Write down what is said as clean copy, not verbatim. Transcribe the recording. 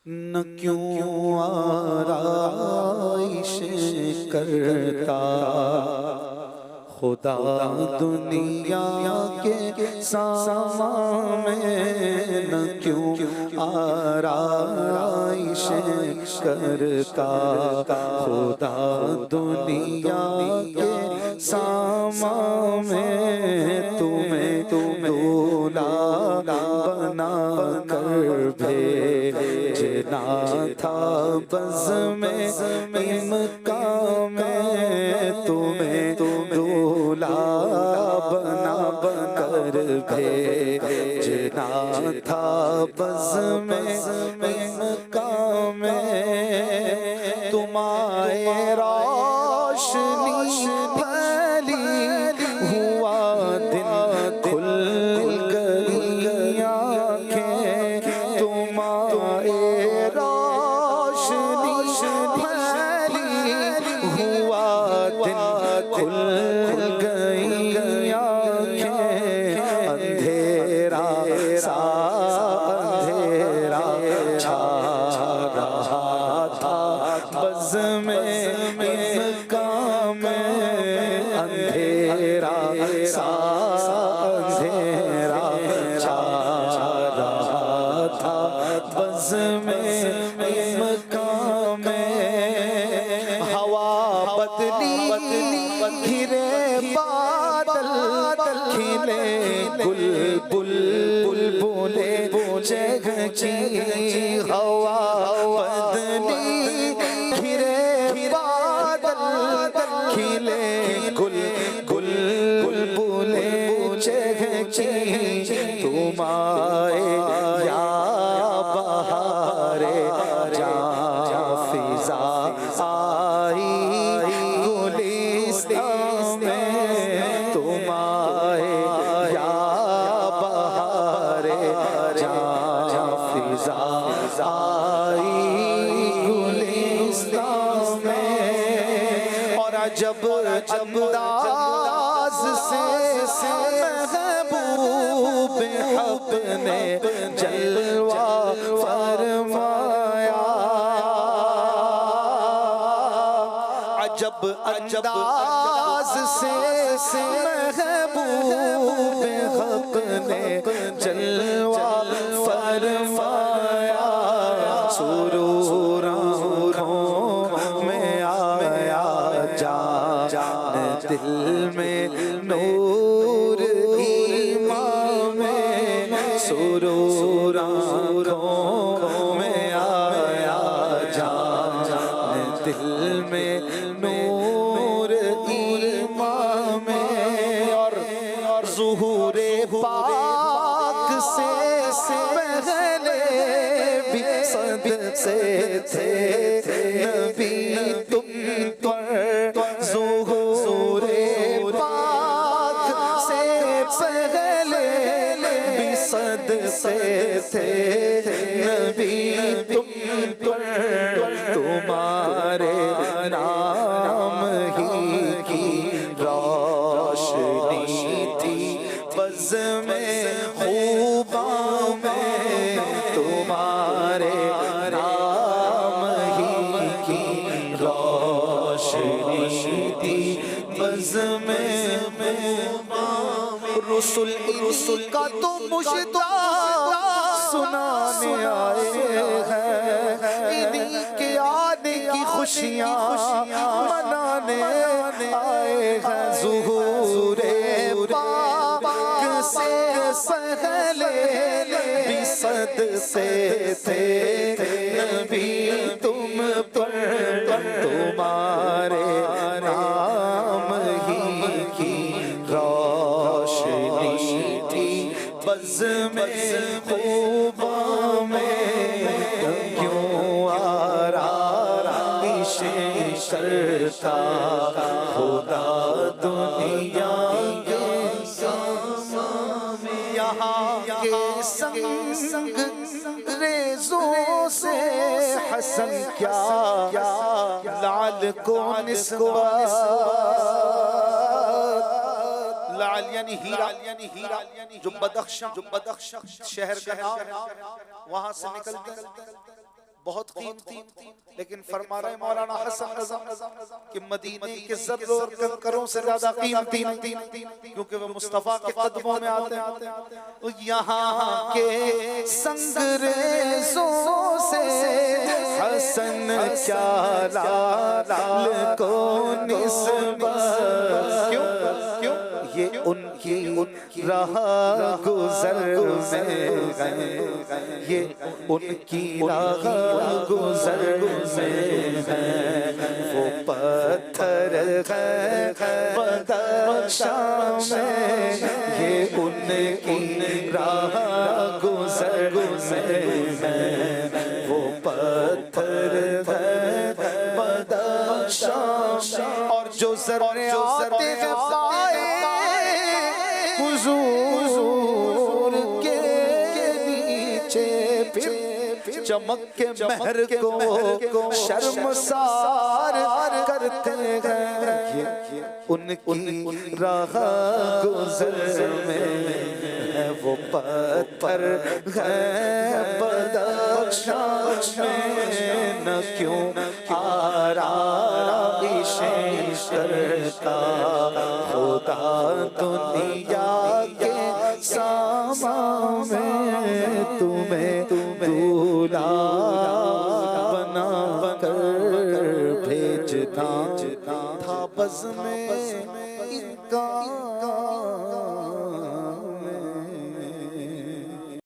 نہ کیوں آرائش کرتا خدا دنیا کے سامان میں، نہ کیوں آرائش کرتا خدا دنیا کے سامان میں، تمہیں دولہا بنا کر بھیجنا تھا بزم امکان میں، تمہیں دولہا بنا کر بھیجنا تھا بزم امکان میں، تم آئے روشنی پھیلی ہوا دن کھل گئی آنکھیں، تم آئے روشنی پھیلی ہوا دن کھل گئی آنکھیں، اندھیرا سا اندھیرا چھا رہا تھا بزم امکان میں، اندھیرا سا اندھیرا چھا رہا تھا بزم امکان میں، ہوا بدلی گھرے بادل کھلے گل بلبلے چہچی، ہوا بدلی گھرے بادل کھلے گل بلبلے چہچی، تم آئے یا بہار جاں فضا آئی گلستان میں، تم آئے یا بہار جاں فضا آئی گلستان میں، اور عجب انداز سے محبوب حق نے جلوہ فرمایا، عجب انداز سے محبوب حق نے جلوہ فرمایا، سرور آنکھوں میں آیا جان دل میں نور ایمان میں، سرور آنکھوں میں آیا جان دل میں نور ایمان میں، اور ظہور پاک سے پہلے بھی صدقے تھے نبی تم پر، ظہور پاک سے پہلے بھی صدقے تھے نبی تم پر، تمہارے نام ہی کی روشنی تھی بزم خوباں میں، تمہارے نام ہی کی روشنی تھی بزم رسول کا تو مجدہ سنانے آئے ہیں، انہی کے آنے کی خوشیاں منانے آئے ہیں، ظہور پاک سے پہلے بھی صدقے تھے نبی تم پر، تمہارے نام ہی کی روشنی تھی بزم خوباں میں، کیوں آرائش کرتا خدا دنیا کے سامان میں، یہاں کے سنگ ریزوں سے حسن کیا لعل کو نسبت، لعل یعنی ہیرا، جو بدخشاں شہر کا نام وہاں سے نکلتے بہت قیمتی، لیکن فرما رہے مولانا حسن رضا کہ مدینے کے ذروں اور کنکروں سے زیادہ قیمتی نہیں، کیونکہ وہ مصطفیٰ کے قدموں میں آتے ہیں۔ یہاں کے سنگریزوں سے حسن کیا لال کو نسبت، کیوں یہ ان کی راہ گزر میں ہے، یہ ان کی راہ گزر میں ہے، وہ پتھر ہے بدخشاں میں، یہ ان کی راہ گزر میں ہے، وہ پتھر ہے بدخشاں، اور جو ذرے آتے ہیں پائے حضور کے نیچے، پھر چمک کے مہر کو شرمسار کرتے ہیں، ان کی راہ گزر میں ہے، وہ پتھر ہے بدخشاں میں، نہ کیوں آرائش کرتا خدا دنیا کے سامان میں، تمہیں دولہا بنا کر بھیجتا تھا بزم ان کا